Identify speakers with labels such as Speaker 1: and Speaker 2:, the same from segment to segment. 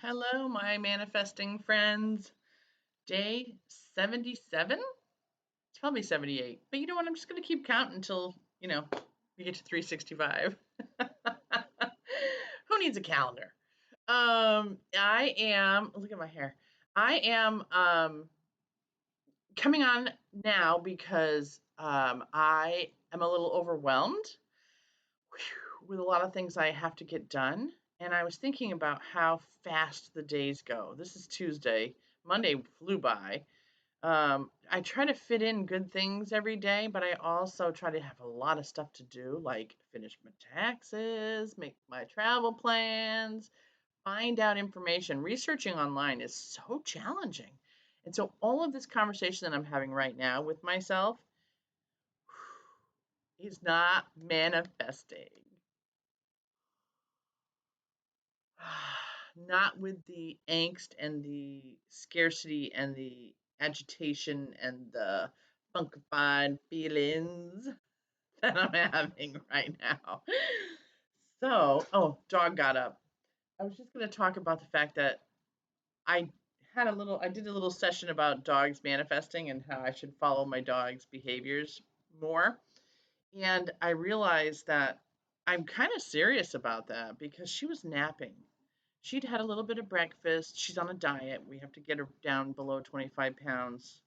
Speaker 1: Hello, my manifesting friends. Day 77? It's probably 78. But you know what? I'm just going to keep counting until, we get to 365. Who needs a calendar? look at my hair. I am coming on now because I am a little overwhelmed with a lot of things I have to get done. And I was thinking about how fast the days go. This is Tuesday. Monday flew by. I try to fit in good things every day, but I also try to have a lot of stuff to do, like finish my taxes, make my travel plans, find out information. Researching online is so challenging. And so all of this conversation that I'm having right now with myself is not manifesting. Not with the angst and the scarcity and the agitation and the funkified feelings that I'm having right now. Dog got up. I was just going to talk about the fact that I I did a little session about dogs manifesting and how I should follow my dog's behaviors more. And I realized that I'm kind of serious about that because she was napping. She'd had a little bit of breakfast. She's on a diet. We have to get her down below 25 pounds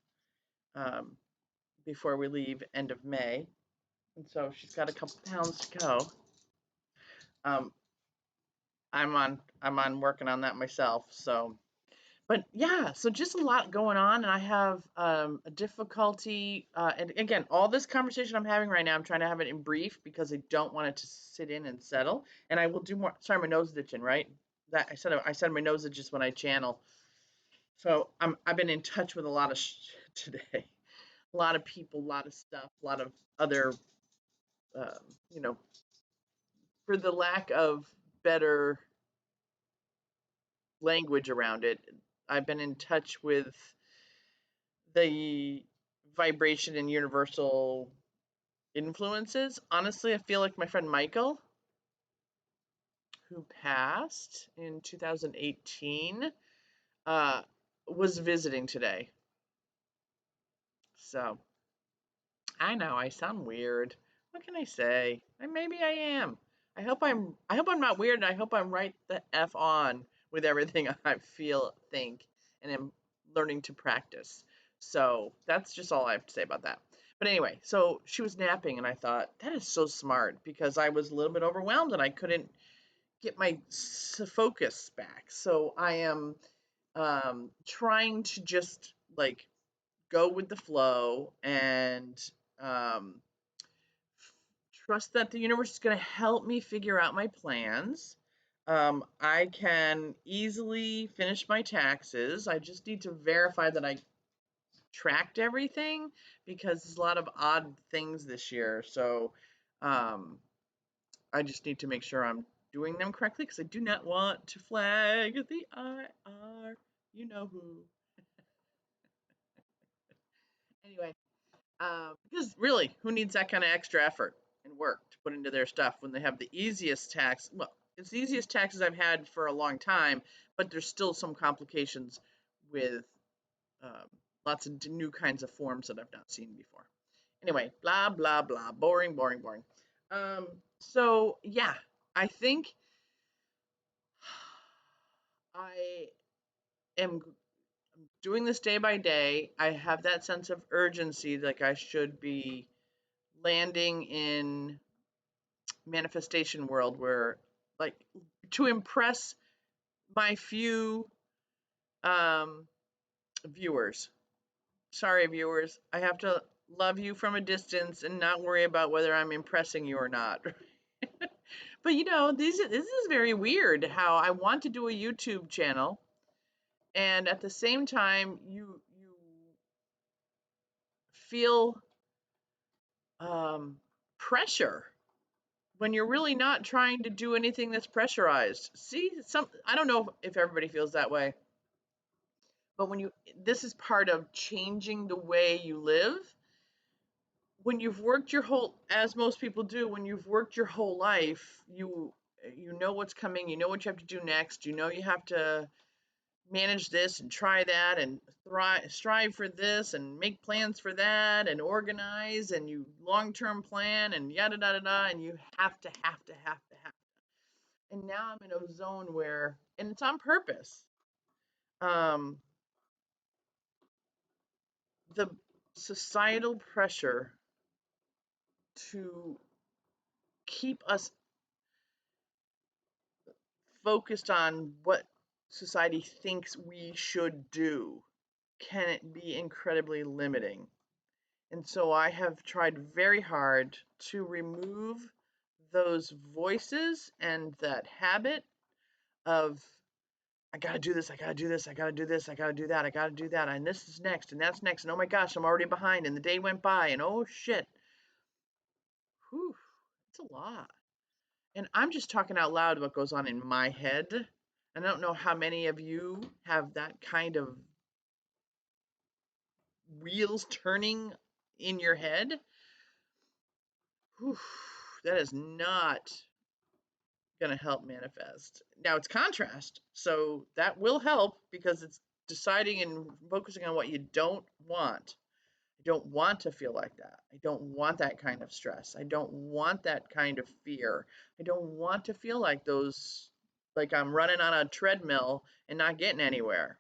Speaker 1: um, before we leave end of May. And so she's got a couple pounds to go. Um, I'm on working on that myself. But yeah, so just a lot going on, and I have a difficulty. And again, all this conversation I'm having right now, I'm trying to have it in brief because I don't want it to sit in and settle. And I will do more. Sorry, my nose is itching. Right? That I said my nose itches when I channel. So I've been in touch with a lot of today, a lot of people, a lot of stuff, a lot of other, um, you know, for the lack of better language around it. I've been in touch with the vibration and universal influences. Honestly, I feel like my friend Michael, who passed in 2018, uh, was visiting today. So I know I sound weird. What can I say? Maybe I am. I hope I'm not weird, and I hope I'm right the F on with everything I feel, think, and am learning to practice. So that's just all I have to say about that. But anyway, so she was napping, and I thought that is so smart because I was a little bit overwhelmed and I couldn't get my focus back. So I am trying to just like go with the flow and um, trust that the universe is going to help me figure out my plans. I can easily finish my taxes. I just need to verify that I tracked everything because there's a lot of odd things this year. So um, I just need to make sure I'm doing them correctly because I do not want to flag the IR. You know who. Anyway, because really, who needs that kind of extra effort and work to put into their stuff when they have the easiest tax? Well, it's the easiest taxes I've had for a long time, but there's still some complications with um, lots of new kinds of forms that I've not seen before. Anyway, blah blah blah, boring, boring, boring. Um, so yeah, I think I am doing this day by day. I have that sense of urgency, like I should be landing in manifestation world where like to impress my few um viewers. Sorry viewers, I have to love you from a distance and not worry about whether I'm impressing you or not. But this is very weird how I want to do a YouTube channel and at the same time you feel um pressure when you're really not trying to do anything that's pressurized. See, I don't know if everybody feels that way, but this is part of changing the way you live. When you've worked your whole, as most people do, when you've worked your whole life, you you know what's coming, you know what you have to do next, you know you have to manage this and try that and strive for this and make plans for that and organize and you long-term plan and yada da da da, and you have to. And now I'm in a zone where, and it's on purpose. Um, the societal pressure to keep us focused on what society thinks we should do can it be incredibly limiting. And so I have tried very hard to remove those voices and that habit of I gotta do this, I gotta do this, I gotta do this, I gotta do that, I gotta do that, and this is next, and that's next, and oh my gosh, I'm already behind, and the day went by, and oh shit. Whew, it's a lot. And I'm just talking out loud what goes on in my head. And I don't know how many of you have that kind of wheels turning in your head. Whew, that is not going to help manifest. Now it's contrast, so that will help because it's deciding and focusing on what you don't want. I don't want to feel like that. I don't want that kind of stress. I don't want that kind of fear. I don't want to feel like those, like I'm running on a treadmill and not getting anywhere.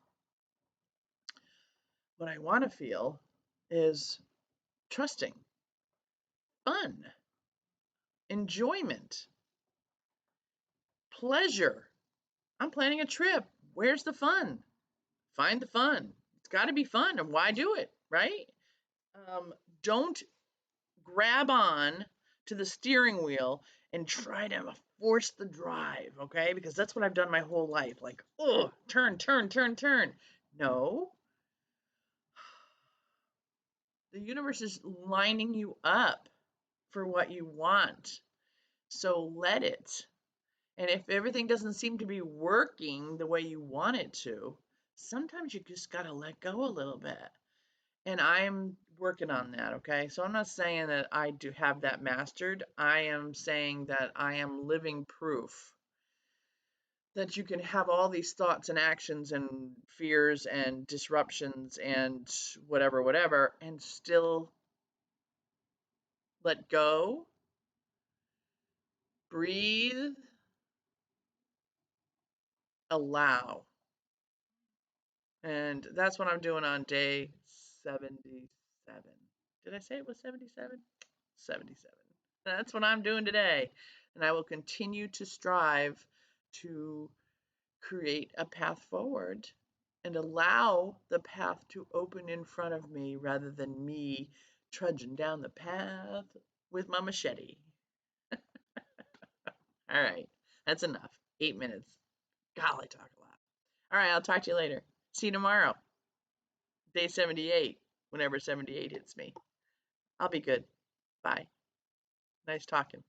Speaker 1: What I want to feel is trusting, fun, enjoyment, pleasure. I'm planning a trip. Where's the fun? Find the fun. It's got to be fun, and why do it, right? Don't grab on to the steering wheel and try to force the drive, okay? Because that's what I've done my whole life. Like, oh, turn, turn, turn, turn. No, the universe is lining you up for what you want. So let it. And if everything doesn't seem to be working the way you want it to, sometimes you just got to let go a little bit. And I'm working on that, okay? So I'm not saying that I do have that mastered. I am saying that I am living proof that you can have all these thoughts and actions and fears and disruptions and whatever, whatever, and still let go, breathe, allow. And that's what I'm doing on day 77. Did I say it was 77? 77. That's what I'm doing today. And I will continue to strive to create a path forward and allow the path to open in front of me rather than me trudging down the path with my machete. All right, that's enough. 8 minutes. Golly, talk a lot. All right, I'll talk to you later. See you tomorrow. Day 78, whenever 78 hits me. I'll be good. Bye. Nice talking.